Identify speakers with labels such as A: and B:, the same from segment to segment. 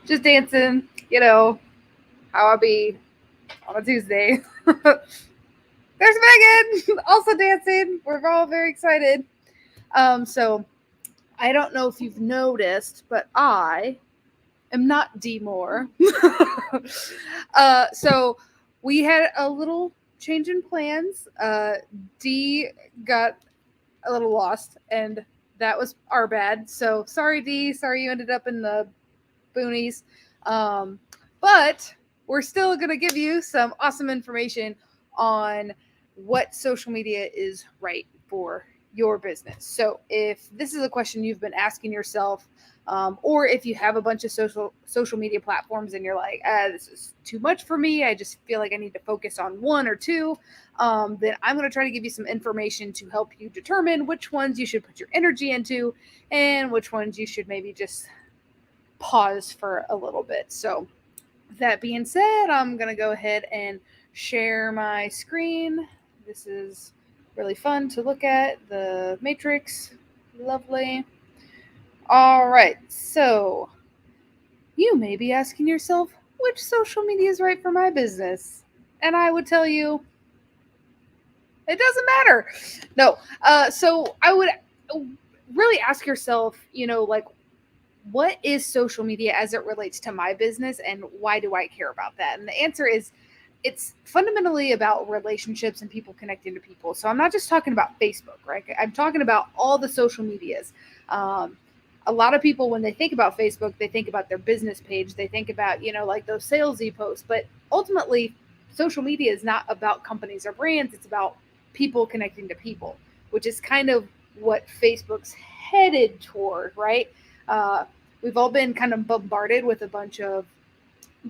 A: just dancing, how I be on a Tuesday. There's Megan also dancing. We're all very excited. So I don't know if you've noticed, but I am not D Moore. So we had a little change in plans. D got a little lost, and that was our bad. So sorry, D. Sorry you ended up in the boonies. But we're still going to give you some awesome information on what social media is right for your business. So if this is a question you've been asking yourself, or if you have a bunch of social media platforms and you're like, this is too much for me, I just feel like I need to focus on one or two, then I'm going to try to give you some information to help you determine which ones you should put your energy into and which ones you should maybe just pause for a little bit. So, that being said, I'm going to go ahead and share my screen. This is really fun to look at. The Matrix. Lovely. All right. So, you may be asking yourself, which social media is right for my business? And I would tell you, it doesn't matter. No. So, I would really ask yourself, like, what is social media as it relates to my business and why do I care about that? And the answer is it's fundamentally about relationships and people connecting to people. So I'm not just talking about Facebook, right? I'm talking about all the social medias. A lot of people, when they think about Facebook, they think about their business page. They think about, like those salesy posts. But ultimately, social media is not about companies or brands. It's about people connecting to people, which is kind of what Facebook's headed toward, right? Uh, we've all been kind of bombarded with a bunch of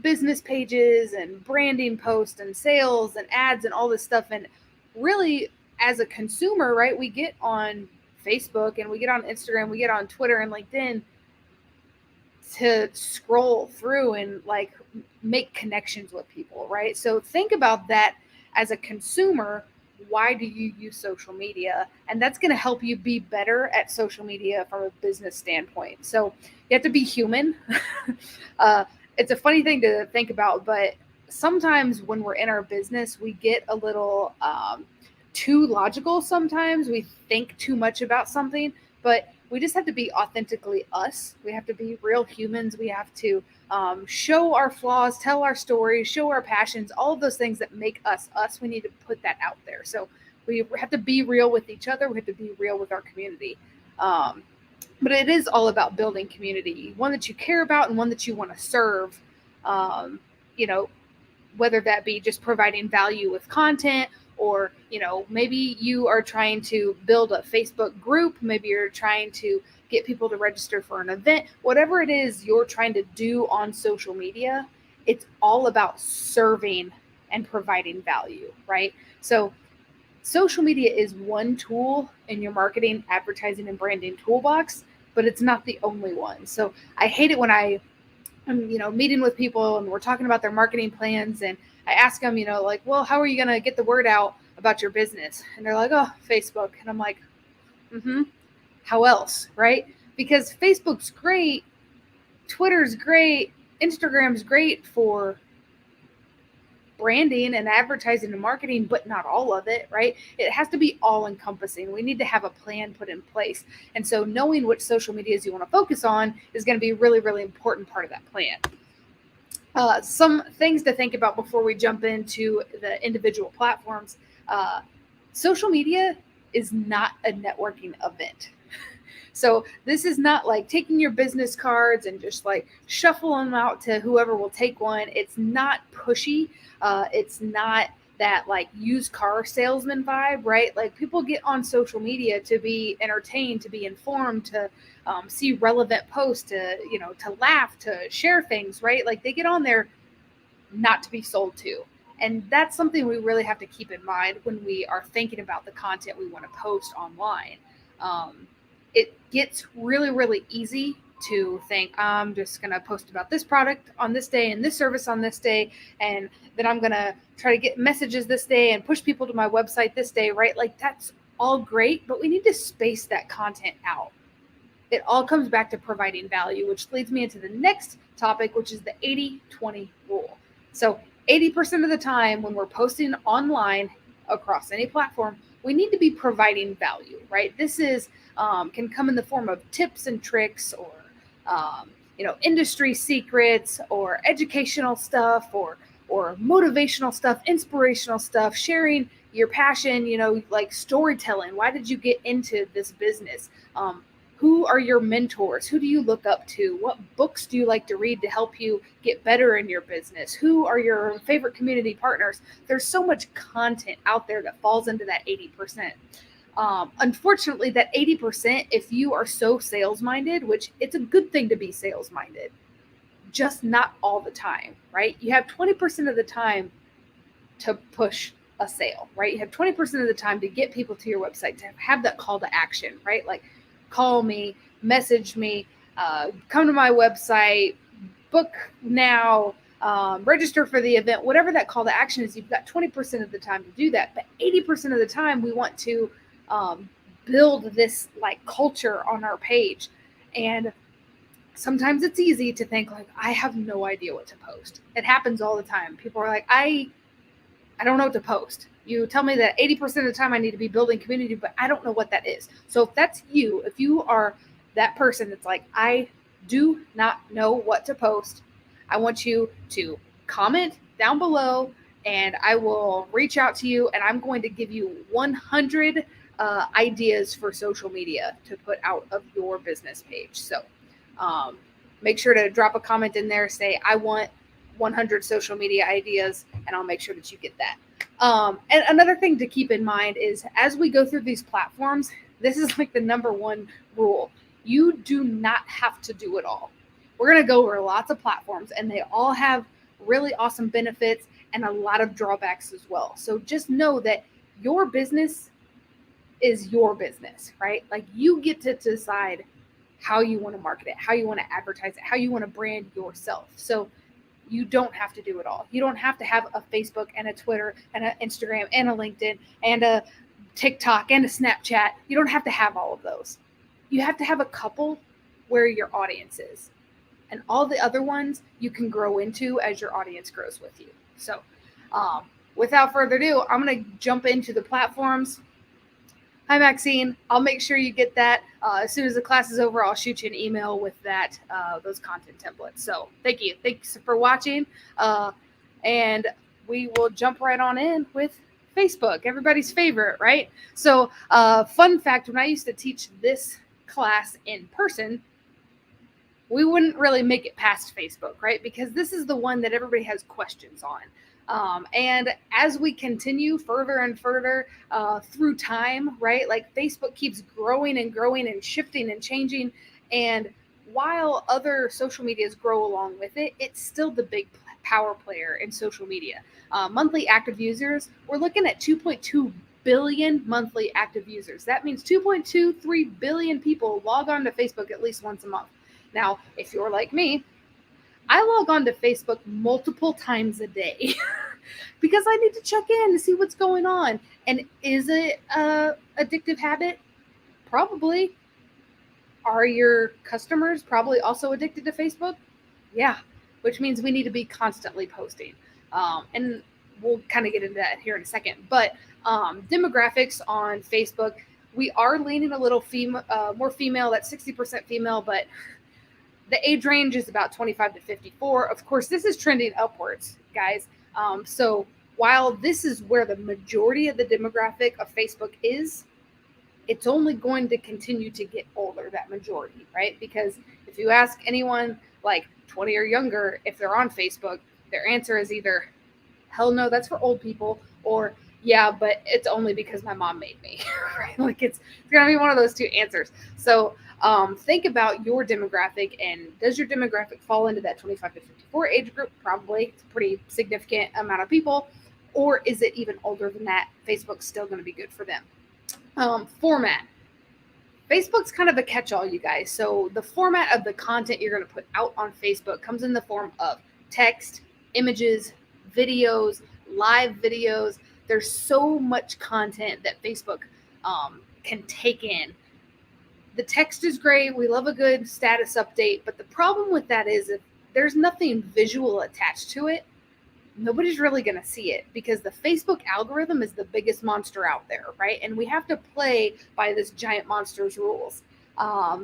A: business pages and branding posts and sales and ads and all this stuff. And really, as a consumer, right, we get on Facebook and we get on Instagram, we get on Twitter and LinkedIn to scroll through and like make connections with people, right? So think about that as a consumer. Why do you use social media? And that's going to help you be better at social media from a business standpoint. So you have to be human. uh, it's a funny thing to think about, but sometimes when we're in our business, we get a little too logical. Sometimes we think too much about something, but we just have to be authentically us. We have to be real humans. We have to show our flaws, tell our stories, show our passions, all of those things that make us us. We need to put that out there. So we have to be real with each other. We have to be real with our community. Um, but it is all about building community, one that you care about and one that you want to serve. Um, you know, whether that be just providing value with content, or maybe you are trying to build a Facebook group, maybe you're trying to get people to register for an event, whatever it is you're trying to do on social media, it's all about serving and providing value, right? So social media is one tool in your marketing, advertising, and branding toolbox, but it's not the only one. So I hate it when I'm, meeting with people and we're talking about their marketing plans, and I ask them, like, well, how are you going to get the word out about your business? And they're like, oh, Facebook. And I'm like, how else, right? Because Facebook's great, Twitter's great, Instagram's great for branding and advertising and marketing, but not all of it, right? It has to be all encompassing. We need to have a plan put in place. And so knowing which social medias you want to focus on is going to be a really, really important part of that plan. Some things to think about before we jump into the individual platforms. Social media is not a networking event. So this is not like taking your business cards and just like shuffling them out to whoever will take one. It's not pushy. It's not that like used car salesman vibe, right? Like people get on social media to be entertained, to be informed, to see relevant posts, to laugh, to share things, right? Like they get on there not to be sold to. And that's something we really have to keep in mind when we are thinking about the content we want to post online. It gets really, really easy to think, I'm just going to post about this product on this day and this service on this day. And then I'm going to try to get messages this day and push people to my website this day, right? Like that's all great, but we need to space that content out. it all comes back to providing value, which leads me into the next topic, which is the 80-20 rule. So 80% of the time when we're posting online across any platform, we need to be providing value, right? This is can come in the form of tips and tricks, or industry secrets, or educational stuff, or motivational stuff, inspirational stuff, sharing your passion, like storytelling. Why did you get into this business? Who are your mentors? Who do you look up to? What books do you like to read to help you get better in your business? Who are your favorite community partners? There's so much content out there that falls into that 80%. Unfortunately, that 80%, if you are so sales-minded, which it's a good thing to be sales-minded, just not all the time, right? You have 20% of the time to push a sale, right? You have 20% of the time to get people to your website, to have that call to action, right? Like, call me, message me, come to my website, book now, register for the event, whatever that call to action is. You've got 20% of the time to do that. But 80% of the time, we want to build this like culture on our page. And sometimes it's easy to think like, I have no idea what to post. It happens all the time. People are like, I don't know what to post. You tell me that 80% of the time I need to be building community, but I don't know what that is. So if that's you, if you are that person that's like, I do not know what to post, I want you to comment down below and I will reach out to you, and I'm going to give you 100 ideas for social media to put out of your business page. So make sure to drop a comment in there, say, I want 100 social media ideas, and I'll make sure that you get that. And another thing to keep in mind is, as we go through these platforms, this is like the number one rule. You do not have to do it all. We're going to go over lots of platforms, and they all have really awesome benefits and a lot of drawbacks as well. So just know that your business is your business, right? Like, you get to decide how you want to market it, how you want to advertise it, how you want to brand yourself. So you don't have to do it all. You don't have to have a Facebook and a Twitter and an Instagram and a LinkedIn and a TikTok and a Snapchat. You don't have to have all of those. You have to have a couple where your audience is. And all the other ones you can grow into as your audience grows with you. So without further ado, I'm going to jump into the platforms. Hi, Maxine. I'll make sure you get that. As soon as the class is over, I'll shoot you an email with that, those content templates. So thank you. Thanks for watching. And we will jump right on in with Facebook, everybody's favorite, right? So fun fact, when I used to teach this class in person, we wouldn't really make it past Facebook, right? Because this is the one that everybody has questions on. And as we continue further and further through time, right, like Facebook keeps growing and growing and shifting and changing. And while other social medias grow along with it, it's still the big power player in social media. Monthly active users, we're looking at 2.2 billion monthly active users. That means 2.23 billion people log on to Facebook at least once a month. Now, if you're like me, I log on to Facebook multiple times a day because I need to check in to see what's going on. And is it an addictive habit? Probably. Are your customers probably also addicted to Facebook? Yeah, which means we need to be constantly posting. And we'll kind of get into that here in a second. But demographics on Facebook, we are leaning a little more female. That's 60% female, but the age range is about 25 to 54. Of course, this is trending upwards, guys. So while this is where the majority of the demographic of Facebook is, it's only going to continue to get older, that majority, right? Because if you ask anyone like 20 or younger if they're on Facebook, their answer is either, hell no, that's for old people, or yeah, but it's only because my mom made me, right? Like it's going to be one of those two answers. So think about your demographic, and does your demographic fall into that 25 to 54 age group? Probably. It's a pretty significant amount of people. Or is it even older than that? Facebook's still going to be good for them. Format. Facebook's kind of a catch-all, you guys. So the format of the content you're going to put out on Facebook comes in the form of text, images, videos, live videos. There's so much content that Facebook can take in. the text is great. We love a good status update. But the problem with that is if there's nothing visual attached to it, nobody's really going to see it because the Facebook algorithm is the biggest monster out there, right? And we have to play by this giant monster's rules.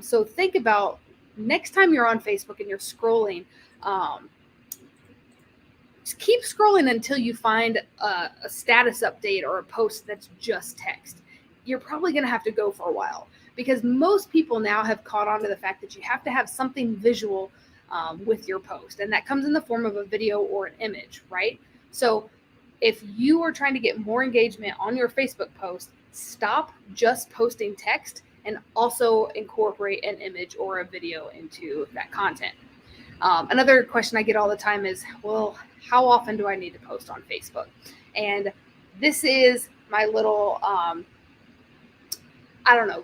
A: So think about next time you're on Facebook and you're scrolling, just keep scrolling until you find a status update or a post that's just text. You're probably going to have to go for a while because most people now have caught on to the fact that you have to have something visual with your post, and that comes in the form of a video or an image, right? So if you are trying to get more engagement on your Facebook post, stop just posting text and also incorporate an image or a video into that content. Another question I get all the time is, well, how often do I need to post on Facebook? And this is my little,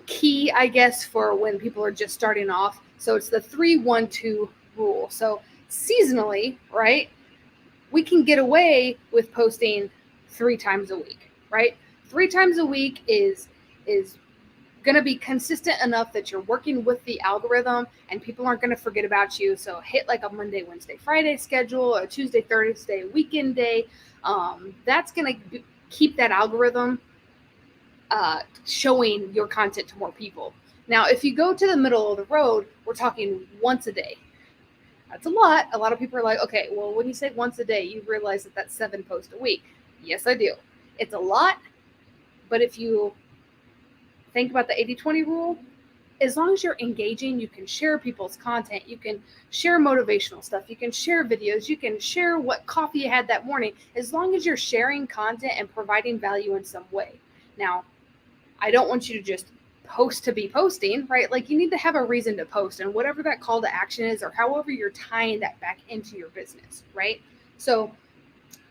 A: key, I guess, for when people are just starting off. So it's the 3-1-2 rule. So seasonally, right, we can get away with posting 3 times a week, right? 3 times a week is going to be consistent enough that you're working with the algorithm and people aren't going to forget about you. So hit like a Monday, Wednesday, Friday schedule, a Tuesday, Thursday, weekend day. That's going to keep that algorithm showing your content to more people. Now, if you go to the middle of the road, we're talking once a day. That's a lot. A lot of people are like, okay, well, when you say once a day, you realize that that's 7 posts a week. Yes, I do. It's a lot, but if you think about the 80-20 rule, as long as you're engaging, you can share people's content, you can share motivational stuff, you can share videos, you can share what coffee you had that morning, as long as you're sharing content and providing value in some way. Now, I don't want you to just post to be posting, right? Like you need to have a reason to post, and whatever that call to action is, or however you're tying that back into your business, right? So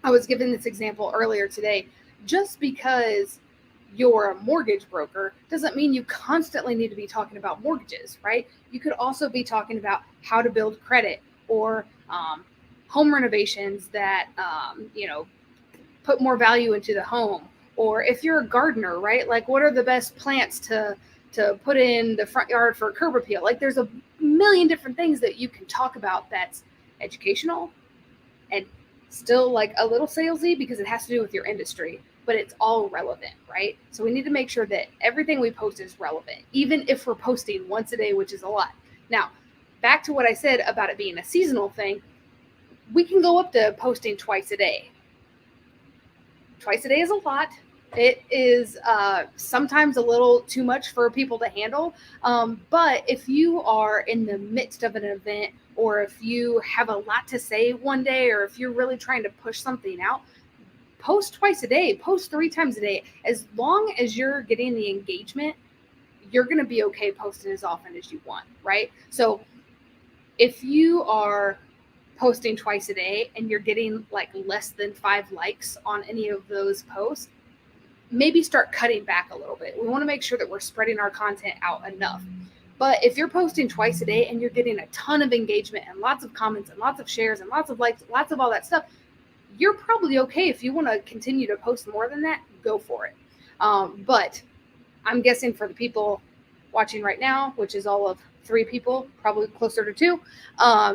A: I was given this example earlier today. Just because you're a mortgage broker doesn't mean you constantly need to be talking about mortgages, right? You could also be talking about how to build credit or home renovations that, put more value into the home. Or if you're a gardener, right? Like what are the best plants to put in the front yard for curb appeal? Like there's a million different things that you can talk about that's educational and still like a little salesy because it has to do with your industry, but it's all relevant, right? So we need to make sure that everything we post is relevant, even if we're posting once a day, which is a lot. Now, back to what I said about it being a seasonal thing, we can go up to posting twice a day. Twice a day is a lot. It is sometimes a little too much for people to handle. But if you are in the midst of an event, or if you have a lot to say one day, or if you're really trying to push something out, post twice a day, post 3 times a day. As long as you're getting the engagement, you're going to be okay posting as often as you want, right? So if you are posting twice a day and you're getting like less than 5 likes on any of those posts, maybe start cutting back a little bit. We want to make sure that we're spreading our content out enough. But if you're posting twice a day and you're getting a ton of engagement and lots of comments and lots of shares and lots of likes, lots of all that stuff, you're probably okay. If you want to continue to post more than that, go for it. But I'm guessing for the people watching right now, which is all of 3 people, probably closer to 2,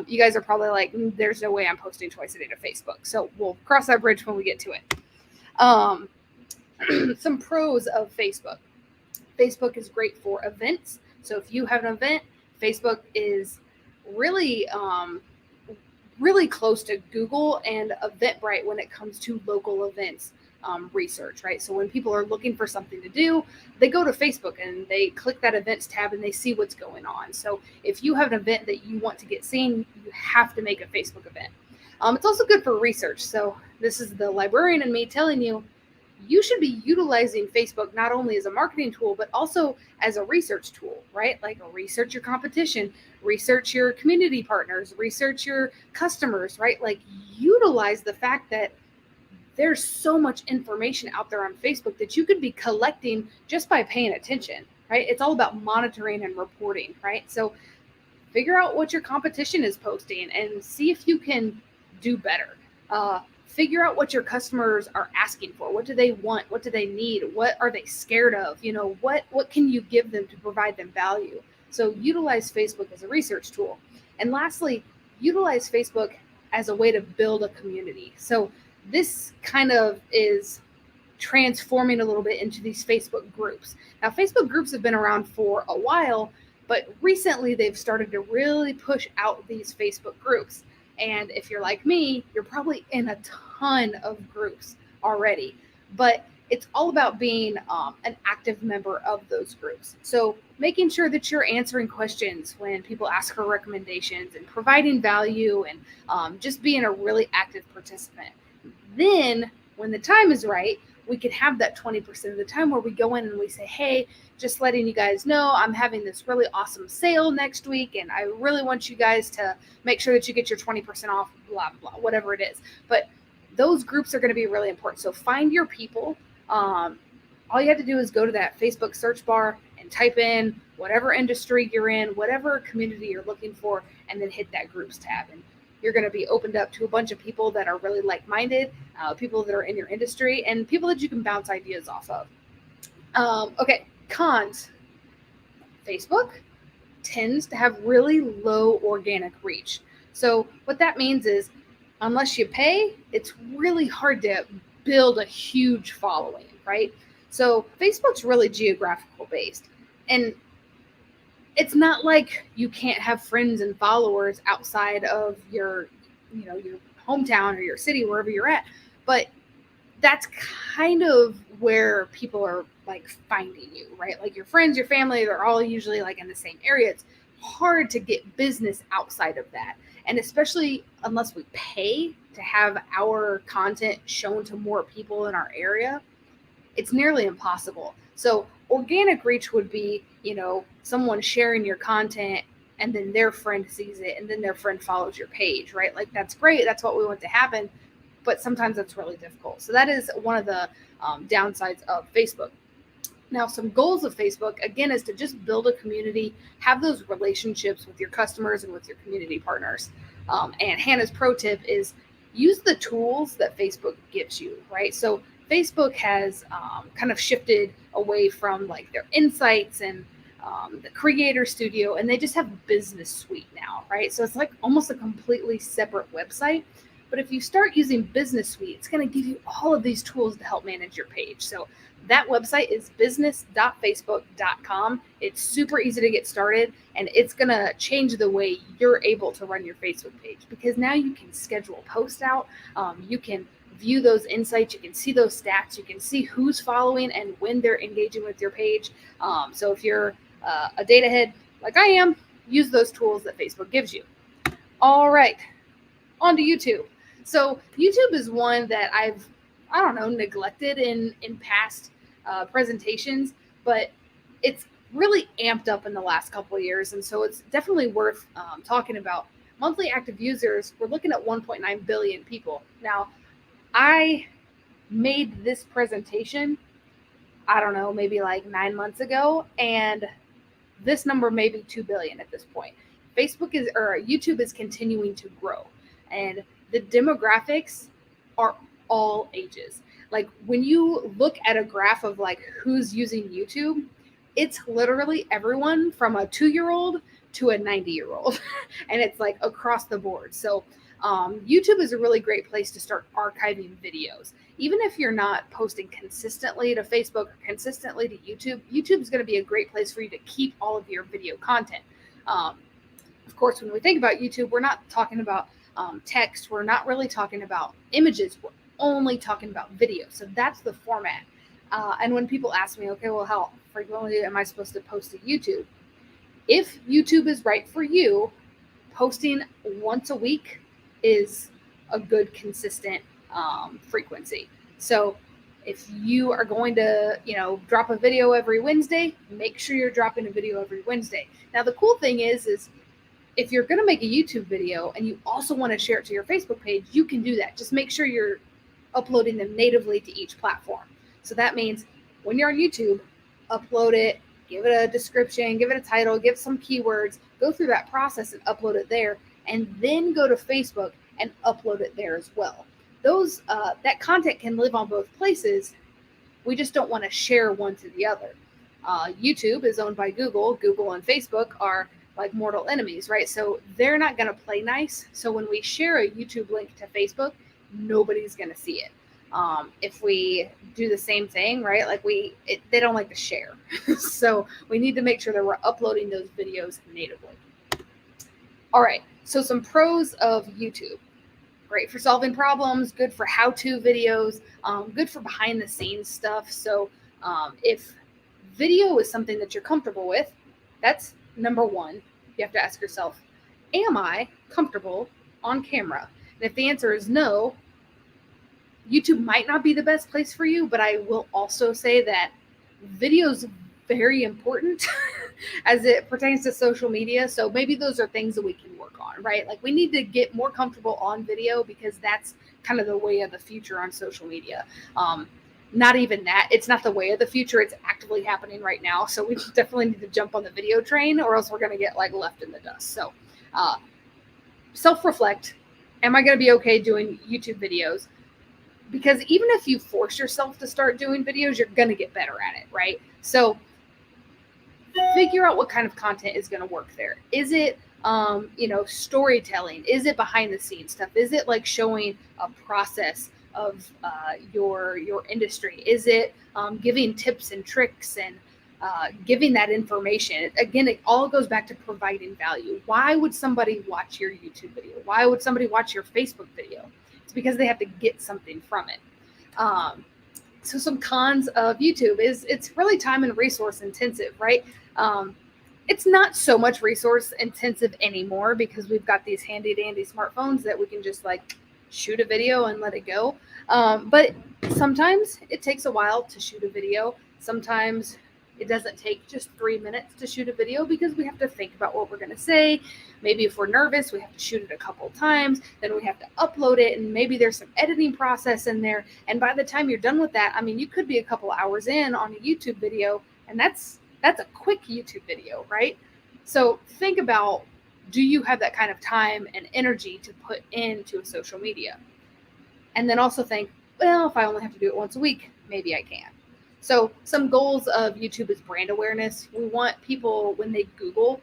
A: you guys are probably like, there's no way I'm posting twice a day to Facebook. So we'll cross that bridge when we get to it. Some pros of Facebook. Facebook is great for events. So if you have an event, Facebook is really, really close to Google and Eventbrite when it comes to local events research, right? So when people are looking for something to do, they go to Facebook and they click that events tab and they see what's going on. So if you have an event that you want to get seen, you have to make a Facebook event. It's also good for research. So this is the librarian in me telling you, you should be utilizing Facebook not only as a marketing tool, but also as a research tool, right? Like research your competition, research your community partners, research your customers, right? Like utilize the fact that there's so much information out there on Facebook that you could be collecting just by paying attention, right? It's all about monitoring and reporting, right? So figure out what your competition is posting and see if you can do better. figure out what your customers are asking for. What do they want? What do they need? What are they scared of? What can you give them to provide them value? So utilize Facebook as a research tool. And lastly, utilize Facebook as a way to build a community. So this kind of is transforming a little bit into these Facebook groups. Now, Facebook groups have been around for a while, but recently they've started to really push out these Facebook groups. And if you're like me, you're probably in a ton of groups already. But it's all about being an active member of those groups. So making sure that you're answering questions when people ask for recommendations and providing value and just being a really active participant. Then when the time is right, we can have that 20% of the time where we go in and we say, hey, just letting you guys know I'm having this really awesome sale next week, and I really want you guys to make sure that you get your 20% off, blah, blah, whatever it is. But those groups are going to be really important. So find your people. All you have to do is go to that Facebook search bar and type in whatever industry you're in, whatever community you're looking for, and then hit that groups tab. And you're going to be opened up to a bunch of people that are really like-minded, people that are in your industry, and people that you can bounce ideas off of. Okay, cons. Facebook tends to have really low organic reach. So what that means is unless you pay, it's really hard to build a huge following, right? So Facebook's really geographical based. And it's not like you can't have friends and followers outside of your hometown or your city, wherever you're at. But that's kind of where people are like finding you, right? Like your friends, your family, they're all usually like in the same area. It's hard to get business outside of that. And especially unless we pay to have our content shown to more people in our area, it's nearly impossible. So organic reach would be, someone sharing your content and then their friend sees it and then their friend follows your page, right? Like that's great. That's what we want to happen. But sometimes that's really difficult. So that is one of the downsides of Facebook. Now, some goals of Facebook, again, is to just build a community, have those relationships with your customers and with your community partners. And Hannah's pro tip is use the tools that Facebook gives you, right? So Facebook has kind of shifted away from like their insights and the creator studio, and they just have business suite now, right? So it's like almost a completely separate website. But if you start using business suite, it's going to give you all of these tools to help manage your page. So that website is business.facebook.com. It's super easy to get started, and it's going to change the way you're able to run your Facebook page, because now you can schedule posts out. You can view those insights. You can see those stats. You can see who's following and when they're engaging with your page. So if you're a data head like I am, use those tools that Facebook gives you. All right, on to YouTube. So YouTube is one that I've neglected in past presentations, but it's really amped up in the last couple of years. And so it's definitely worth talking about. Monthly active users, we're looking at 1.9 billion people. Now, I made this presentation, maybe like 9 months ago, and this number may be 2 billion at this point. YouTube is continuing to grow, and the demographics are all ages. Like when you look at a graph of like who's using YouTube, it's literally everyone from a 2-year-old to a 90-year-old, and it's like across the board. So YouTube is a really great place to start archiving videos. Even if you're not posting consistently to Facebook or consistently to YouTube, YouTube is going to be a great place for you to keep all of your video content. Of course, when we think about YouTube, we're not talking about text. We're not really talking about images. We're only talking about video. So that's the format. And when people ask me, okay, well, how frequently am I supposed to post to YouTube? If YouTube is right for you, posting once a week is a good, consistent frequency. So if you are going to, drop a video every Wednesday, make sure you're dropping a video every Wednesday. Now, the cool thing is if you're going to make a YouTube video and you also want to share it to your Facebook page, you can do that. Just make sure you're uploading them natively to each platform. So that means when you're on YouTube, upload it, give it a description, give it a title, give some keywords, go through that process and upload it there, and then go to Facebook and upload it there as well. those that content can live on both places. We just don't want to share one to the other. YouTube is owned by Google. Google and Facebook are like mortal enemies, right? So they're not going to play nice. So when we share a YouTube link to Facebook, nobody's going to see it. If we do the same thing, right? Like they don't like to share. So we need to make sure that we're uploading those videos natively. All right. So some pros of YouTube. Great for solving problems, good for how-to videos, good for behind-the-scenes stuff. So if video is something that you're comfortable with, that's number one. You have to ask yourself, am I comfortable on camera? And if the answer is no, YouTube might not be the best place for you, but I will also say that video is very important as it pertains to social media. So maybe those are things that we can work on, right? Like we need to get more comfortable on video because that's kind of the way of the future on social media. Not even that. It's not the way of the future. It's actively happening right now. So we definitely need to jump on the video train or else we're going to get like left in the dust. So self-reflect. Am I going to be okay doing YouTube videos? Because even if you force yourself to start doing videos, you're going to get better at it, right? So figure out what kind of content is going to work there. Is it, storytelling? Is it behind the scenes stuff? Is it like showing a process of your industry? Is it giving tips and tricks and giving that information? Again, it all goes back to providing value. Why would somebody watch your YouTube video? Why would somebody watch your Facebook video? It's because they have to get something from it. So some cons of YouTube is it's really time and resource intensive, right? It's not so much resource intensive anymore because we've got these handy dandy smartphones that we can just like shoot a video and let it go. But sometimes it takes a while to shoot a video. Sometimes it doesn't take just 3 minutes to shoot a video because we have to think about what we're going to say. Maybe if we're nervous, we have to shoot it a couple of times. Then we have to upload it, and maybe there's some editing process in there. And by the time you're done with that, I mean, you could be a couple hours in on a YouTube video, and that's a quick YouTube video, right? So think about, do you have that kind of time and energy to put into a social media? And then also think, well, if I only have to do it once a week, maybe I can. So some goals of YouTube is brand awareness. We want people, when they Google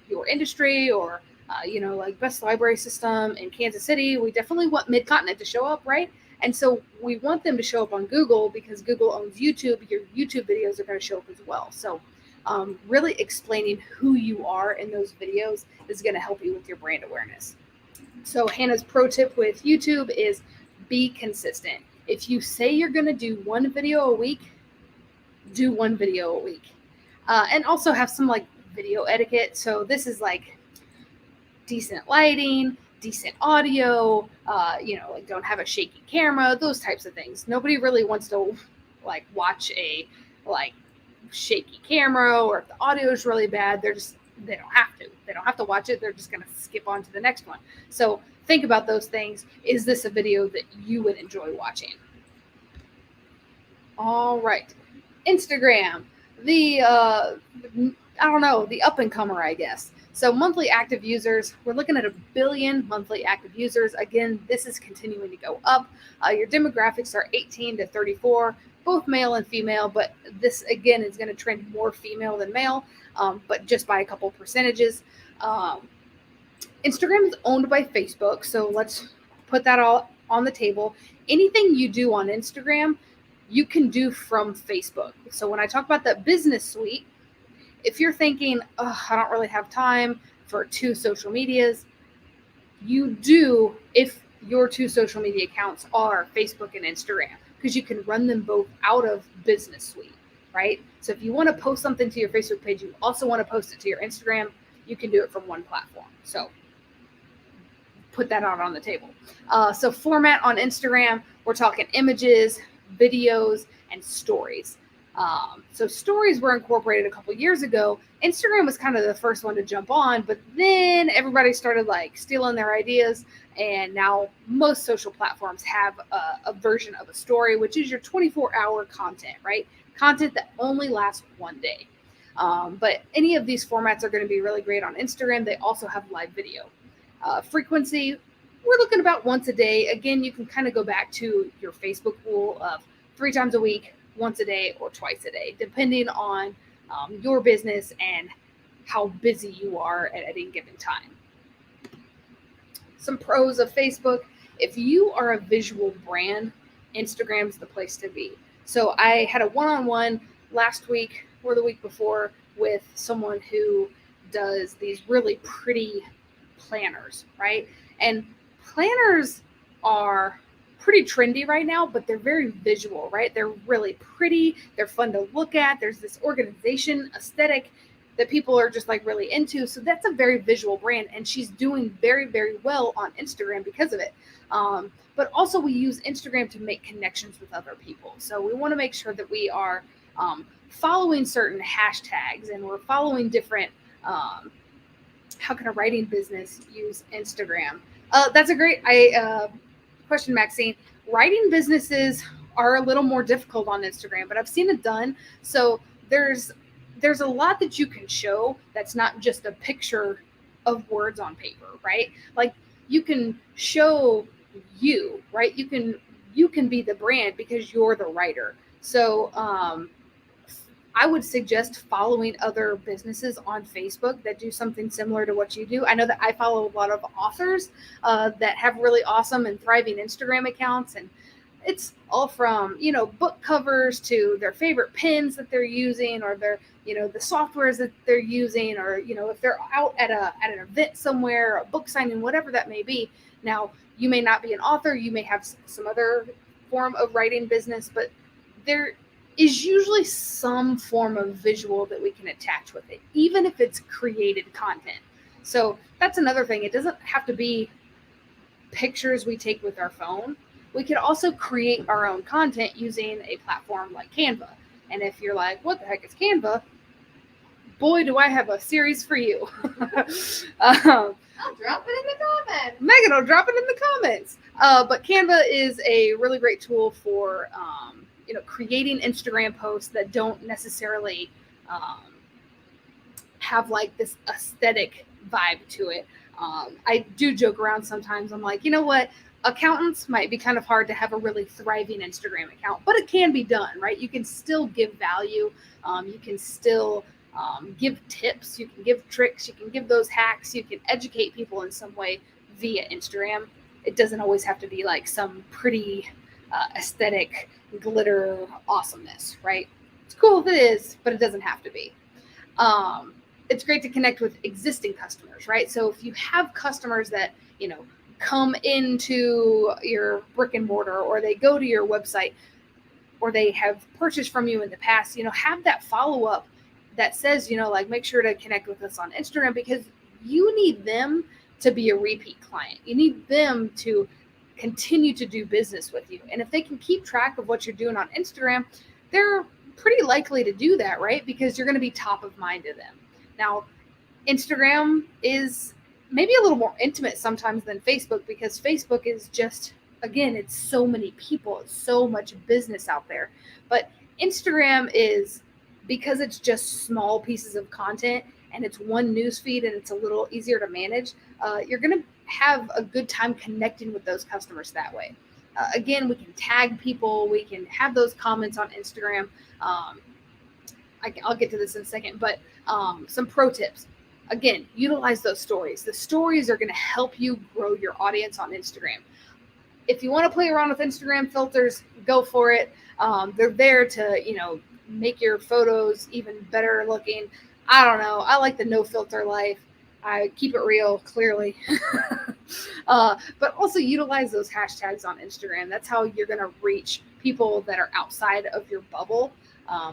A: your industry or, like best library system in Kansas City, we definitely want Mid-Continent to show up, right? And so we want them to show up on Google because Google owns YouTube. Your YouTube videos are going to show up as well. So really explaining who you are in those videos is going to help you with your brand awareness. So Hannah's pro tip with YouTube is be consistent. If you say you're going to do one video a week, do one video a week. And also have some like video etiquette. So this is like decent lighting, decent audio, like don't have a shaky camera, those types of things. Nobody really wants to like watch a like shaky camera, or if the audio is really bad, they don't have to watch it. They're just going to skip on to the next one. So think about those things. Is this a video that you would enjoy watching? All right. Instagram, the up and comer, I guess. So monthly active users, we're looking at 1 billion monthly active users. Again, this is continuing to go up. Your demographics are 18 to 34, both male and female, but this again is going to trend more female than male, but just by a couple percentages. Instagram is owned by Facebook, so let's put that all on the table. Anything you do on Instagram, you can do from Facebook. So when I talk about that business suite, if you're thinking, I don't really have time for 2 social medias, you do if your 2 social media accounts are Facebook and Instagram, because you can run them both out of business suite, right? So if you want to post something to your Facebook page, you also want to post it to your Instagram, you can do it from one platform. So put that out on the table. So format on Instagram, we're talking images, videos, and stories. So stories were incorporated a couple years ago. Instagram was kind of the first one to jump on, but then everybody started like stealing their ideas. And now most social platforms have a version of a story, which is your 24-hour content, right? Content that only lasts one day. But any of these formats are going to be really great on Instagram. They also have live video. Frequency, we're looking about once a day. Again, you can kind of go back to your Facebook rule of 3 times a week, once a day, or twice a day, depending on your business and how busy you are at any given time. Some pros of Facebook: if you are a visual brand, Instagram's the place to be. So I had a one-on-one last week or the week before with someone who does these really pretty planners, right? And planners are pretty trendy right now, but they're very visual, right? They're really pretty, they're fun to look at. There's this organization aesthetic that people are just like really into. So that's a very visual brand, and she's doing very, very well on Instagram because of it. But also we use Instagram to make connections with other people. So we want to make sure that we are following certain hashtags, and we're following different, how can a writing business use Instagram? That's a great question, Maxine. Writing businesses are a little more difficult on Instagram, but I've seen it done. So there's a lot that you can show that's not just a picture of words on paper, right? Like you can show you, right? You can be the brand because you're the writer. So I would suggest following other businesses on Facebook that do something similar to what you do. I know that I follow a lot of authors that have really awesome and thriving Instagram accounts, and it's all from, book covers to their favorite pens that they're using, or their, the softwares that they're using, or, if they're out at an event somewhere, a book signing, whatever that may be. Now, you may not be an author, you may have some other form of writing business, but there is usually some form of visual that we can attach with it, even if it's created content. So that's another thing. It doesn't have to be pictures we take with our phone. We could also create our own content using a platform like Canva. And if you're like, what the heck is Canva? Boy, do I have a series for you.
B: I'll drop it in the comments.
A: Megan will drop it in the comments. But Canva is a really great tool for creating Instagram posts that don't necessarily have like this aesthetic vibe to it. I do joke around sometimes. I'm like, you know what? Accountants might be kind of hard to have a really thriving Instagram account, but it can be done, right? You can still give value. You can still give tips. You can give tricks. You can give those hacks. You can educate people in some way via Instagram. It doesn't always have to be like some pretty aesthetic glitter awesomeness, right? It's cool if it is, but it doesn't have to be. It's great to connect with existing customers, right? So if you have customers that, come into your brick and mortar, or they go to your website, or they have purchased from you in the past, have that follow-up that says, make sure to connect with us on Instagram, because you need them to be a repeat client. You need them to continue to do business with you. And if they can keep track of what you're doing on Instagram, they're pretty likely to do that, right? Because you're going to be top of mind to them. Now, Instagram is maybe a little more intimate sometimes than Facebook, because Facebook is just, again, it's so many people, it's so much business out there. But Instagram is, because it's just small pieces of content and it's one newsfeed and it's a little easier to manage, you're going to have a good time connecting with those customers that way. Again, we can tag people, we can have those comments on Instagram. I'll get to this in a second, but some pro tips. Again, utilize those stories. The stories are going to help you grow your audience on Instagram. If you want to play around with Instagram filters, go for it. They're there to, make your photos even better looking. I don't know. I like the no filter life. I keep it real, clearly. But also utilize those hashtags on Instagram. That's how you're going to reach people that are outside of your bubble.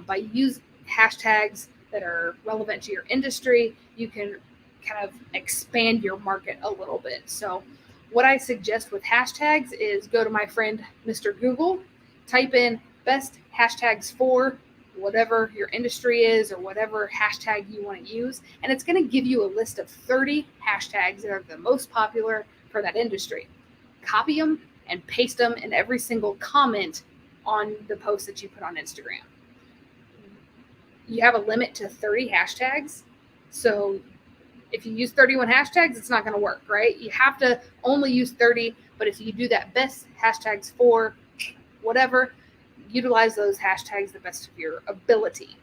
A: By using hashtags that are relevant to your industry, you can kind of expand your market a little bit. So what I suggest with hashtags is go to my friend Mr. Google, type in best hashtags for whatever your industry is, or whatever hashtag you want to use, and it's going to give you a list of 30 hashtags that are the most popular for that industry. Copy them and paste them in every single comment on the post that you put on Instagram. You have a limit to 30 hashtags, so If you use 31 hashtags, it's not going to work, right? You have to only use 30, but if you do that best hashtags for whatever, utilize those hashtags the best of your ability.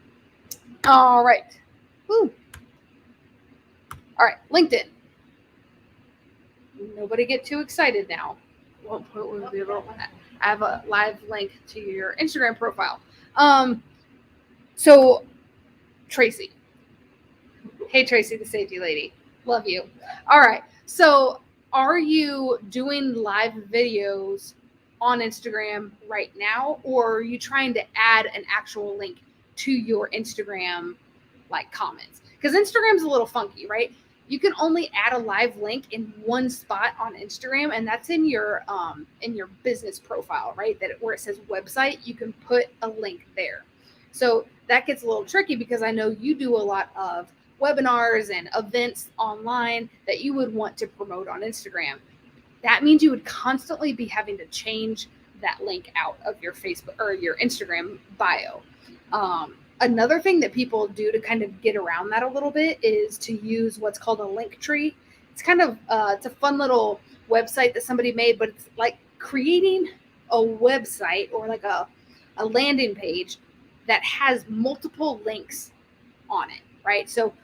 A: All right. Woo. All right, LinkedIn. Nobody get too excited now. I have a live link to your Instagram profile. So Tracy. Hey, Tracy, the safety lady. Love you. All right. So are you doing live videos on Instagram right now, or are you trying to add an actual link to your Instagram like comments? Because Instagram's a little funky, right? You can only add a live link in one spot on Instagram, and that's in your business profile, right? That where it says website, you can put a link there. So that gets a little tricky because I know you do a lot of webinars and events online that you would want to promote on Instagram. That means you would constantly be having to change that link out of your Facebook or your Instagram bio. Another thing that people do to kind of get around that a little bit is to use what's called a link tree. It's kind of it's a fun little website that somebody made, but it's like creating a website or like a landing page that has multiple links on it, right? So,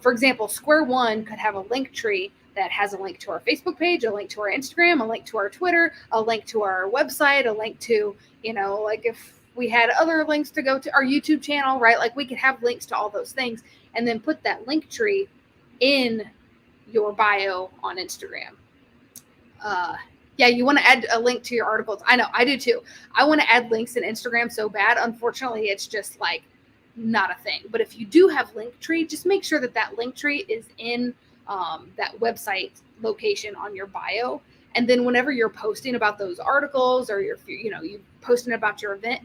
A: for example, Square One could have a link tree that has a link to our Facebook page, a link to our Instagram, a link to our Twitter, a link to our website, a link to, like if we had other links to go to our YouTube channel, right? Like we could have links to all those things and then put that link tree in your bio on Instagram. Yeah, you want to add a link to your articles. I know, I do too. I want to add links in Instagram so bad. Unfortunately, it's just like not a thing. But if you do have Linktree, just make sure that that Linktree is in that website location on your bio. And then whenever you're posting about those articles or you're posting about your event,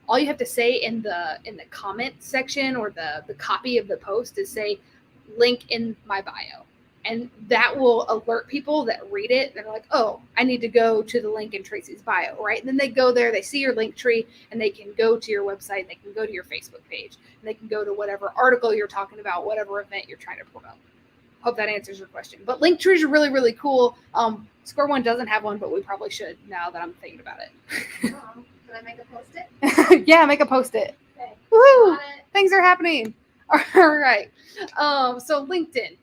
A: all you have to say in the comment section or the copy of the post is say link in my bio. And that will alert people that read it. They're like, oh, I need to go to the link in Tracy's bio, right? And then they go there, they see your link tree, and they can go to your website, they can go to your Facebook page, and they can go to whatever article you're talking about, whatever event you're trying to promote. Hope that answers your question. But link trees are really, really cool. Square One doesn't have one, but we probably should now that I'm thinking about it.
B: Can I make a post-it?
A: Yeah, make a post-it.
B: Okay.
A: Woohoo! Things are happening. All right. So LinkedIn.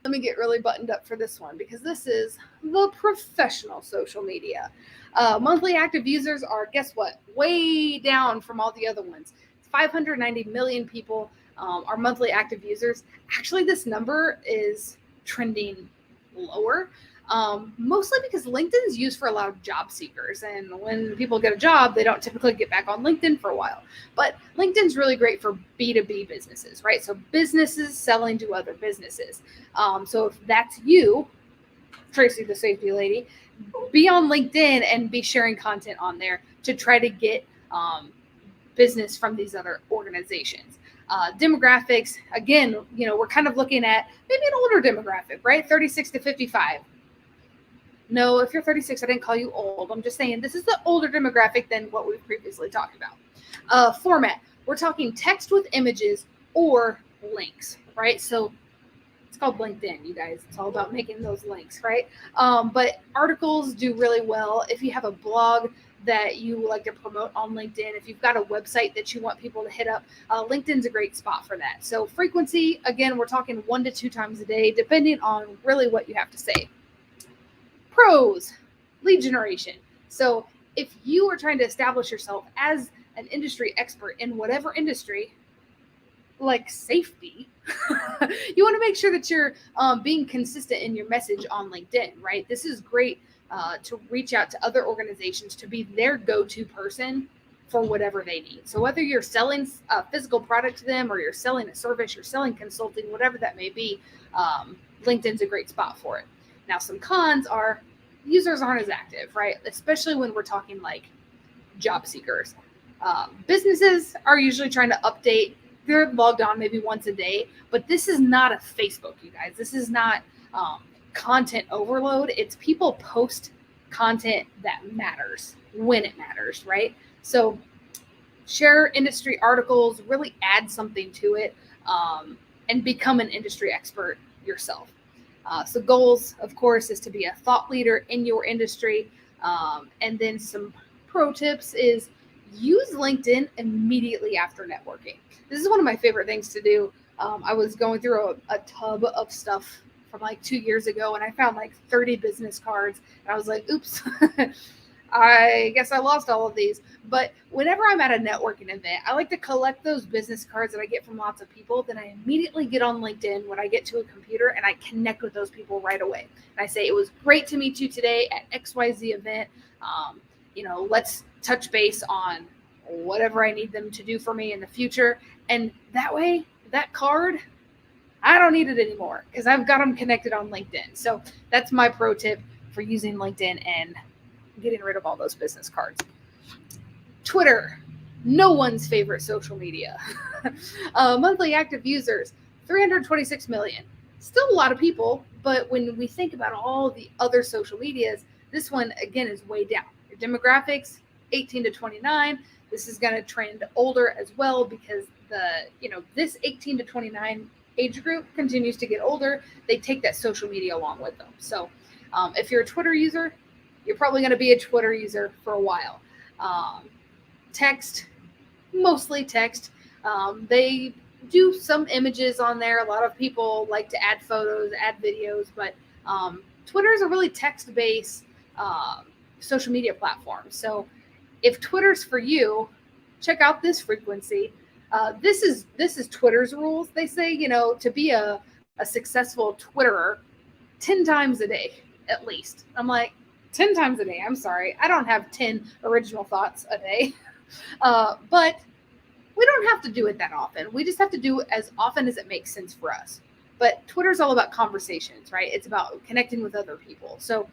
A: Let me get really buttoned up for this one because this is the professional social media. Monthly active users are, guess what? Way down from all the other ones. 590 million people are monthly active users. Actually, this number is trending lower, mostly because LinkedIn is used for a lot of job seekers. And when people get a job, they don't typically get back on LinkedIn for a while. But LinkedIn's really great for B2B businesses, right? So businesses selling to other businesses. So if that's you, Tracy, the safety lady, be on LinkedIn and be sharing content on there to try to get business from these other organizations. Demographics, again, we're kind of looking at maybe an older demographic, right? 36 to 55. No, if you're 36, I didn't call you old. I'm just saying this is the older demographic than what we've previously talked about. Format, we're talking text with images or links, right? So it's called LinkedIn, you guys. It's all about making those links, right? But articles do really well. If you have a blog that you like to promote on LinkedIn, if you've got a website that you want people to hit up, LinkedIn's a great spot for that. So frequency, again, we're talking 1 to 2 times a day, depending on really what you have to say. Pros, lead generation. So if you are trying to establish yourself as an industry expert in whatever industry, like safety, you want to make sure that you're being consistent in your message on LinkedIn, right? This is great to reach out to other organizations to be their go-to person for whatever they need. So whether you're selling a physical product to them or you're selling a service, you're selling consulting, whatever that may be, LinkedIn's a great spot for it. Now, some cons are users aren't as active, right? Especially when we're talking like job seekers. Businesses are usually trying to update. They're logged on maybe once a day, but this is not a Facebook, you guys. This is not content overload. It's people post content that matters when it matters, right? So share industry articles, really add something to it, and become an industry expert yourself. So goals, of course, is to be a thought leader in your industry. And then some pro tips is use LinkedIn immediately after networking. This is one of my favorite things to do. I was going through a tub of stuff from like 2 years ago, and I found like 30 business cards. And I was like, oops, I guess I lost all of these. But whenever I'm at a networking event, I like to collect those business cards that I get from lots of people. Then I immediately get on LinkedIn when I get to a computer and I connect with those people right away. And I say, it was great to meet you today at XYZ event. Let's touch base on whatever I need them to do for me in the future. And that way, that card, I don't need it anymore because I've got them connected on LinkedIn. So that's my pro tip for using LinkedIn and getting rid of all those business cards. Twitter, no one's favorite social media. Monthly active users, 326 million. Still a lot of people, but when we think about all the other social medias, this one, again, is way down. Your demographics, 18 to 29. This is going to trend older as well because this 18 to 29 age group continues to get older. They take that social media along with them. So if you're a Twitter user, you're probably going to be a Twitter user for a while. Text, mostly text. They do some images on there. A lot of people like to add photos, add videos, but Twitter is a really text-based social media platform. So if Twitter's for you, check out this frequency. This is Twitter's rules. They say, to be a successful Twitterer, 10 times a day, at least. I'm like, 10 times a day. I'm sorry. I don't have 10 original thoughts a day. But we don't have to do it that often. We just have to do it as often as it makes sense for us. But Twitter's all about conversations, right? It's about connecting with other people. So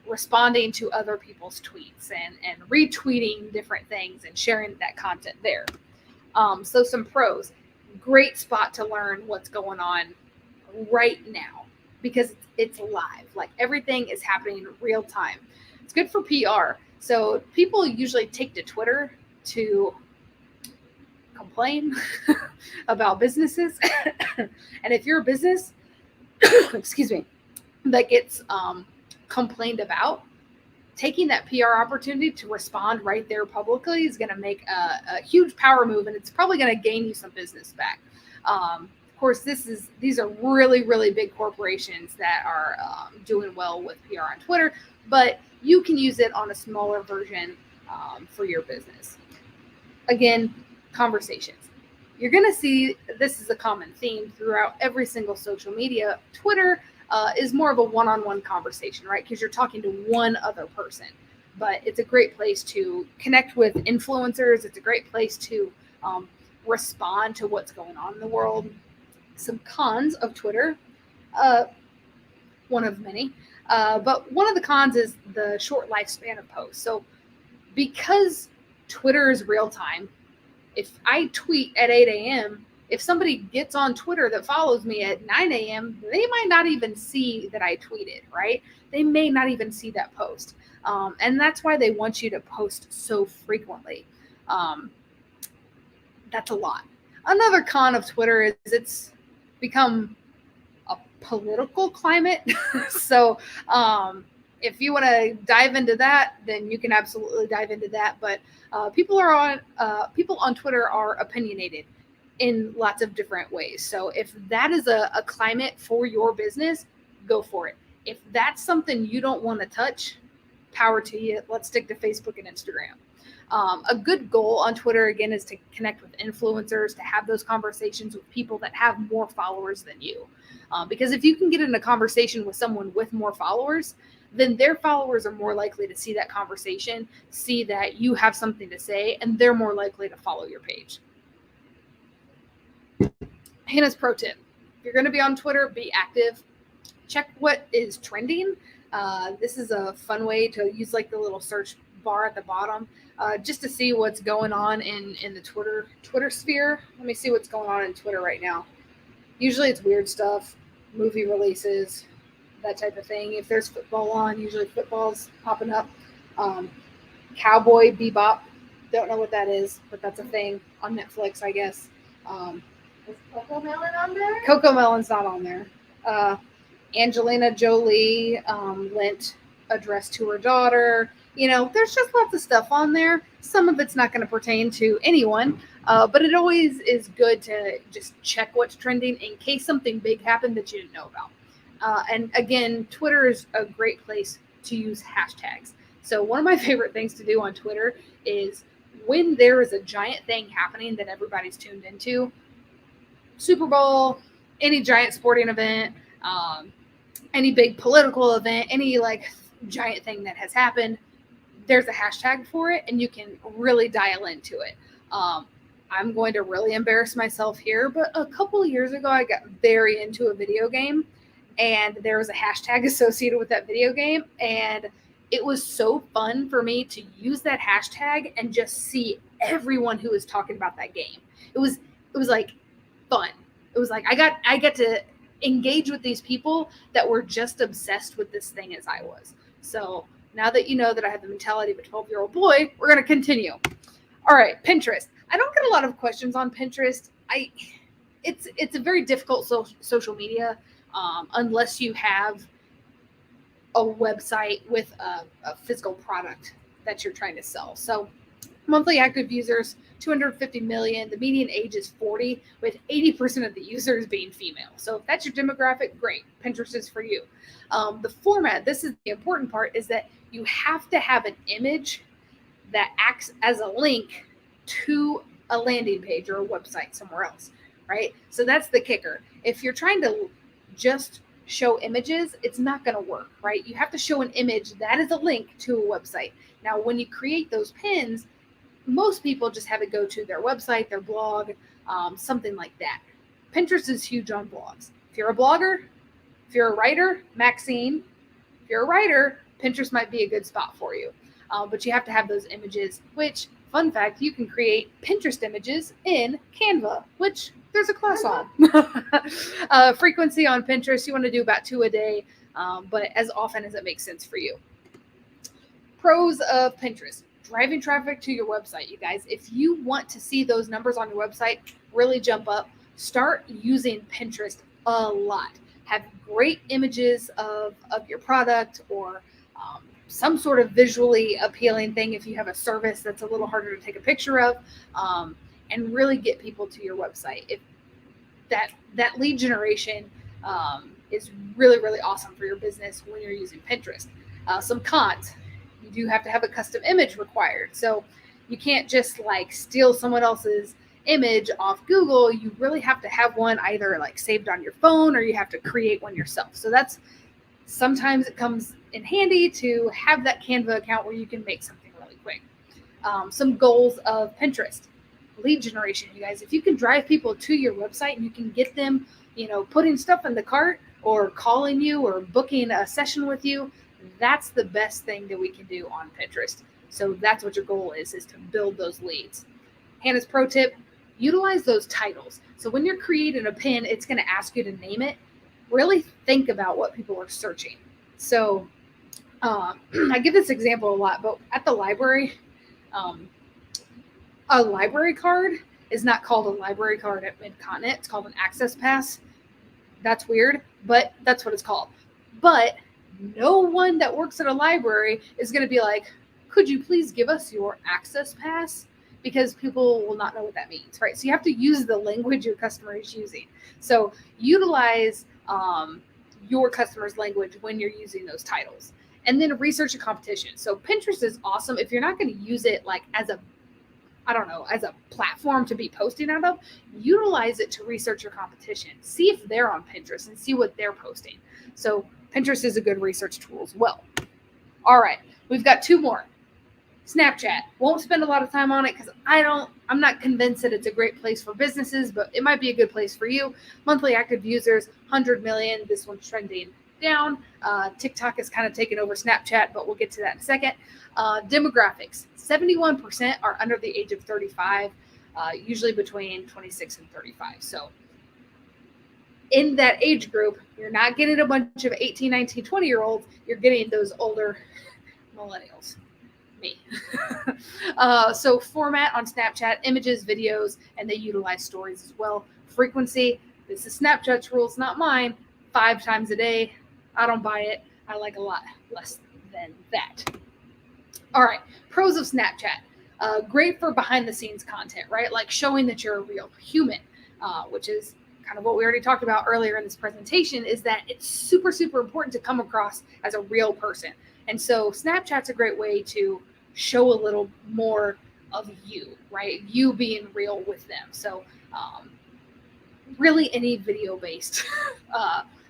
A: responding to other people's tweets and retweeting different things and sharing that content there. So some pros, great spot to learn what's going on right now because it's live. Like everything is happening in real time. It's good for PR. So people usually take to Twitter to complain about businesses. And if you're a business, excuse me, that gets complained about, taking that PR opportunity to respond right there publicly is going to make a huge power move, and it's probably going to gain you some business back. Of course, these are really, really big corporations that are doing well with PR on Twitter, but you can use it on a smaller version for your business. Again, conversations. You're going to see this is a common theme throughout every single social media. Twitter is more of a one-on-one conversation, right? Because you're talking to one other person. But it's a great place to connect with influencers. It's a great place to respond to what's going on in the world. Some cons of Twitter, one of many. But one of the cons is the short lifespan of posts. So because Twitter is real time, if I tweet at 8 a.m., if somebody gets on Twitter that follows me at 9 a.m., they might not even see that I tweeted, right? They may not even see that post. And that's why they want you to post so frequently. That's a lot. Another con of Twitter is it's become a political climate. So if you want to dive into that, then you can absolutely dive into that. But people on Twitter are opinionated in lots of different ways. So if that is a climate for your business, go for it. If that's something you don't want to touch, power to you. Let's stick to Facebook and Instagram. A good goal on Twitter, again, is to connect with influencers, to have those conversations with people that have more followers than you. Because if you can get in a conversation with someone with more followers, then their followers are more likely to see that conversation, see that you have something to say, and they're more likely to follow your page. Hannah's pro tip. If you're going to be on Twitter, be active. Check what is trending. This is a fun way to use like the little search bar at the bottom just to see what's going on in the Twitter sphere. Let me see what's going on in Twitter right now. Usually it's weird stuff, movie releases, that type of thing. If there's football on, usually football's popping up. Cowboy Bebop. Don't know what that is, but that's a thing on Netflix, I guess.
B: Is Coco Melon on there?
A: Coco Melon's not on there. Angelina Jolie lent a dress to her daughter. There's just lots of stuff on there. Some of it's not going to pertain to anyone, but it always is good to just check what's trending in case something big happened that you didn't know about. And again, Twitter is a great place to use hashtags. So one of my favorite things to do on Twitter is when there is a giant thing happening that everybody's tuned into, Super Bowl, any giant sporting event, any big political event, any like giant thing that has happened, there's a hashtag for it and you can really dial into it. I'm going to really embarrass myself here, but a couple of years ago, I got very into a video game and there was a hashtag associated with that video game. And it was so fun for me to use that hashtag and just see everyone who was talking about that game. It was like fun. It was like I get to engage with these people that were just obsessed with this thing as I was. So now that you know that I have the mentality of a 12-year-old boy, we're going to continue. All right, Pinterest. I don't get a lot of questions on Pinterest. It's a very difficult social media unless you have a website with a physical product that you're trying to sell. So monthly active users, 250 million. The median age is 40, with 80% of the users being female. So if that's your demographic, great. Pinterest is for you. The format, this is the important part, is that you have to have an image that acts as a link to a landing page or a website somewhere else, right? So that's the kicker. If you're trying to just show images, it's not going to work, right? You have to show an image that is a link to a website. Now, when you create those pins, most people just have it go to their website, their blog, something like that. Pinterest is huge on blogs. If you're a blogger, if you're a writer, Maxine, if you're a writer, Pinterest might be a good spot for you. But you have to have those images, which, fun fact, you can create Pinterest images in Canva, which there's a class on. Frequency on Pinterest, you want to do about 2 a day, but as often as it makes sense for you. Pros of Pinterest. Driving traffic to your website, you guys. If you want to see those numbers on your website really jump up, start using Pinterest a lot. Have great images of your product or some sort of visually appealing thing if you have a service that's a little harder to take a picture of, and really get people to your website. If that lead generation is really, really awesome for your business when you're using Pinterest. Some cons. You do have to have a custom image required. So you can't just like steal someone else's image off Google. You really have to have one either like saved on your phone or you have to create one yourself. So that's sometimes it comes in handy to have that Canva account where you can make something really quick. Some goals of Pinterest. Lead generation, you guys. If you can drive people to your website and you can get them, putting stuff in the cart or calling you or booking a session with you, that's the best thing that we can do on Pinterest. So that's what your goal is to build those leads. Hannah's pro tip, utilize those titles. So when you're creating a pin, it's going to ask you to name it. Really think about what people are searching. So I give this example a lot, but at the library, a library card is not called a library card at Mid-Continent. It's called an access pass. That's weird, but that's what it's called. But no one that works at a library is going to be like, could you please give us your access pass? Because people will not know what that means, right? So you have to use the language your customer is using. So utilize your customer's language when you're using those titles. And then research a competition. So Pinterest is awesome. If you're not going to use it like as a platform to be posting out of, utilize it to research your competition. See if they're on Pinterest and see what they're posting. So Pinterest is a good research tool as well. All right, we've got 2 more. Snapchat. Won't spend a lot of time on it because I'm not convinced that it's a great place for businesses, but it might be a good place for you. Monthly active users, 100 million. This one's trending down. TikTok is kind of taking over Snapchat, but we'll get to that in a second. Demographics. 71% are under the age of 35, usually between 26 and 35. So in that age group, you're not getting a bunch of 18, 19, 20-year-olds. You're getting those older millennials. Me. So format on Snapchat, images, videos, and they utilize stories as well. Frequency, this is Snapchat's rules, not mine. 5 times a day. I don't buy it. I like a lot less than that. All right, pros of Snapchat. Great for behind the scenes content, right? Like showing that you're a real human, which is kind of what we already talked about earlier in this presentation, is that it's super, super important to come across as a real person. And so Snapchat's a great way to show a little more of you, right? You being real with them. So really any video-based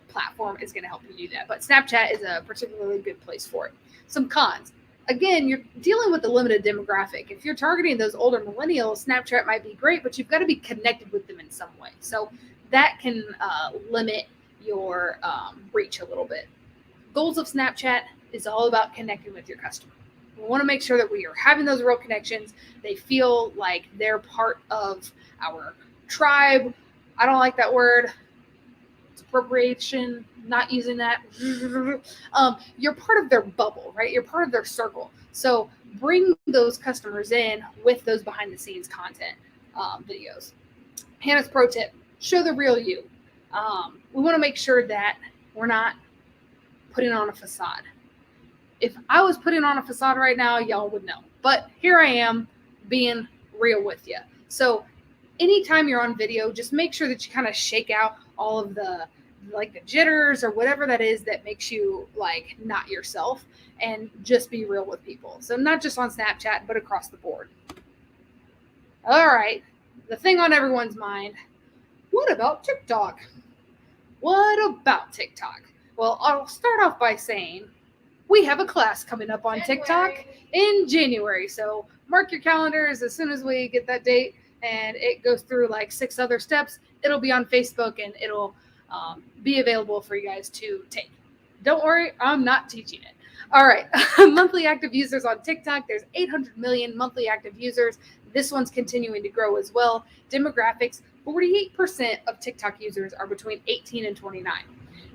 A: platform is going to help you do that. But Snapchat is a particularly good place for it. Some cons. Again, you're dealing with a limited demographic. If you're targeting those older millennials, Snapchat might be great, but you've got to be connected with them in some way. So that can limit your reach a little bit. Goals of Snapchat is all about connecting with your customer. We want to make sure that we are having those real connections. They feel like they're part of our tribe. I don't like that word. It's appropriation, not using that. You're part of their bubble, right? You're part of their circle. So bring those customers in with those behind the scenes content videos. Hannah's pro tip, show the real you. We want to make sure that we're not putting on a facade. If I was putting on a facade right now, y'all would know. But here I am being real with you. So anytime you're on video, just make sure that you kind of shake out all of the jitters or whatever that is that makes you like not yourself, and just be real with people. So not just on Snapchat, but across the board. All right. The thing on everyone's mind, what about TikTok? What about TikTok? Well, I'll start off by saying we have a class coming up on TikTok in January. So mark your calendars as soon as we get that date, and it goes through like 6 other steps. It'll be on Facebook, and it'll be available for you guys to take. Don't worry, I'm not teaching it. All right. Monthly active users on TikTok. There's 800 million monthly active users. This one's continuing to grow as well. Demographics, 48% of TikTok users are between 18 and 29.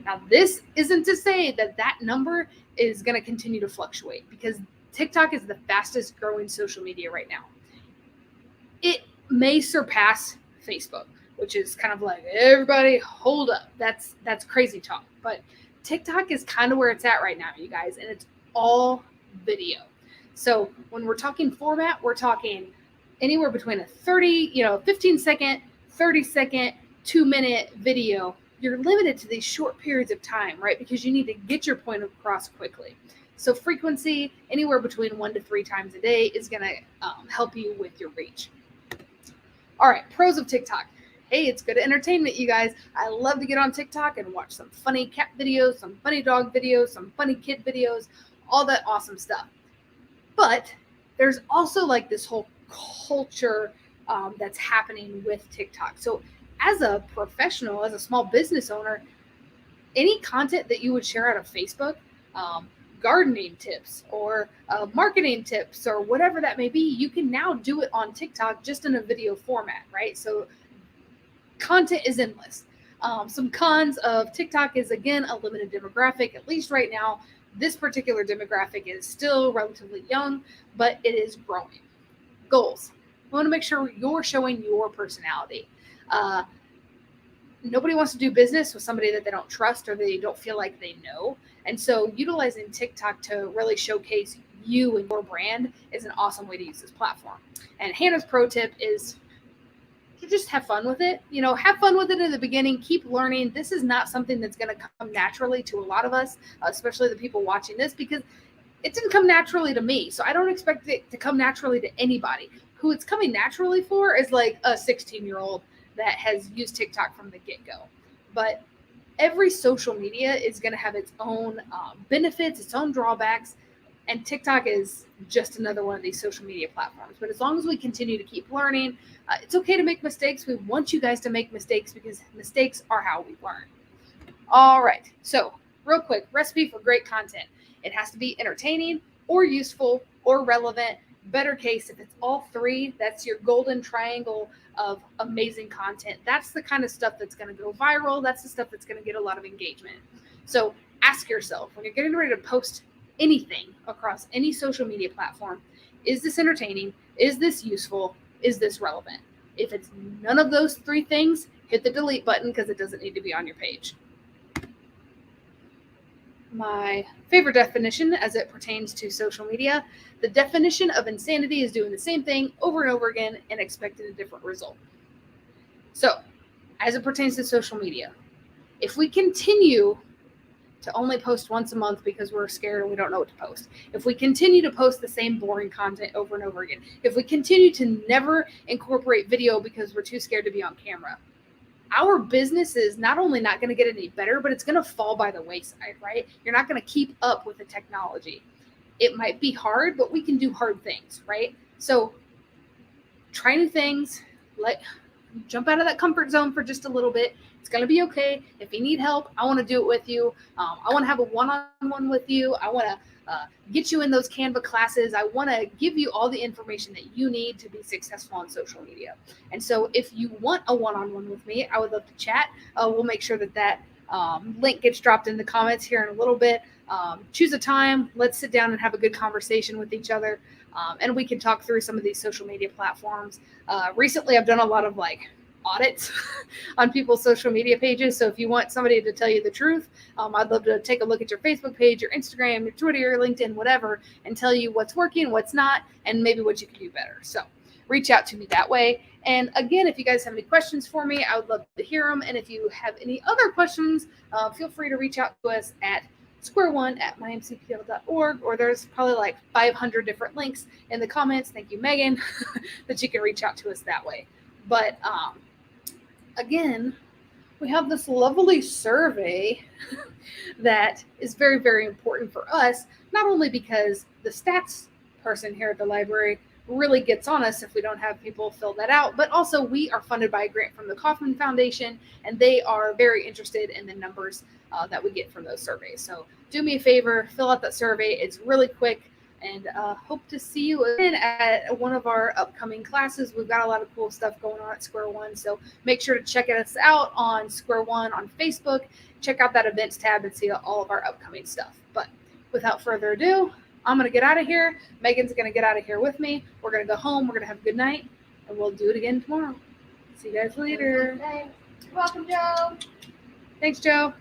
A: Now, this isn't to say that that number is going to continue to fluctuate, because TikTok is the fastest growing social media right now. It may surpass Facebook, which is kind of like, everybody hold up. That's crazy talk. But TikTok is kind of where it's at right now, you guys, and it's all video. So when we're talking format, we're talking anywhere between a 15 second, 30 second, 2-minute video. You're limited to these short periods of time, right? Because you need to get your point across quickly. So frequency, anywhere between 1 to 3 times a day, is going to help you with your reach. All right, pros of TikTok. Hey, it's good entertainment, you guys. I love to get on TikTok and watch some funny cat videos, some funny dog videos, some funny kid videos, all that awesome stuff. But there's also like this whole culture that's happening with TikTok. So as a professional, as a small business owner, any content that you would share out of Facebook, gardening tips or marketing tips or whatever that may be, you can now do it on TikTok just in a video format, right? So content is endless. Some cons of TikTok is, again, a limited demographic. At least right now, this particular demographic is still relatively young, but it is growing. Goals. We want to make sure you're showing your personality. Nobody wants to do business with somebody that they don't trust or they don't feel like they know. And so utilizing TikTok to really showcase you and your brand is an awesome way to use this platform. And Hannah's pro tip is to just have fun with it. Have fun with it in the beginning. Keep learning. This is not something that's going to come naturally to a lot of us, especially the people watching this, because it didn't come naturally to me. So I don't expect it to come naturally to anybody. Who it's coming naturally for is like a 16-year-old that has used TikTok from the get-go. But every social media is going to have its own benefits, its own drawbacks, and TikTok is just another one of these social media platforms. But as long as we continue to keep learning, it's okay to make mistakes. We want you guys to make mistakes because mistakes are how we learn. All right, so real quick, recipe for great content. It has to be entertaining or useful or relevant. Better case, if it's all three, that's your golden triangle of amazing content. That's the kind of stuff that's going to go viral. That's the stuff that's going to get a lot of engagement. So ask yourself, when you're getting ready to post anything across any social media platform, is this entertaining? Is this useful? Is this relevant? If it's none of those three things, hit the delete button because it doesn't need to be on your page. my favorite definition as it pertains to social media. The definition of insanity is doing the same thing over and over again and expecting a different result. So, as it pertains to social media, if we continue to only post once a month because we're scared and we don't know what to post, if we continue to post the same boring content over and over again, if we continue to never incorporate video because we're too scared to be on camera, our business is not only not going to get any better, but it's going to fall by the wayside, right? You're not going to keep up with the technology. It might be hard, but we can do hard things, right? So try new things, jump out of that comfort zone for just a little bit. It's going to be okay. If you need help, I want to do it with you. I want to have a one-on-one with you. I want to get you in those Canva classes. I want to give you all the information that you need to be successful on social media. And so if you want a one-on-one with me, I would love to chat. We'll make sure that link gets dropped in the comments here in a little bit. Choose a time. Let's sit down and have a good conversation with each other. And we can talk through some of these social media platforms. Recently, I've done a lot of audits on people's social media pages. So if you want somebody to tell you the truth, I'd love to take a look at your Facebook page, your Instagram, your Twitter, your LinkedIn, whatever, and tell you what's working, what's not, and maybe what you can do better. So reach out to me that way. And again, if you guys have any questions for me, I would love to hear them. And if you have any other questions, feel free to reach out to us at square1@mymcpl.org, or there's probably 500 different links in the comments. Thank you, Megan, that you can reach out to us that way. But again, we have this lovely survey that is very, very important for us, not only because the stats person here at the library really gets on us if we don't have people fill that out, but also we are funded by a grant from the Kauffman Foundation, and they are very interested in the numbers that we get from those surveys. So do me a favor, fill out that survey. It's really quick. And hope to see you again at one of our upcoming classes. We've got a lot of cool stuff going on at Square One, so make sure to check us out on Square One on Facebook. Check out that events tab and see all of our upcoming stuff. But without further ado, I'm going to get out of here. Megan's going to get out of here with me. We're going to go home. We're going to have a good night, and we'll do it again tomorrow. See you guys later.
B: You're welcome, Joe.
A: Thanks, Joe.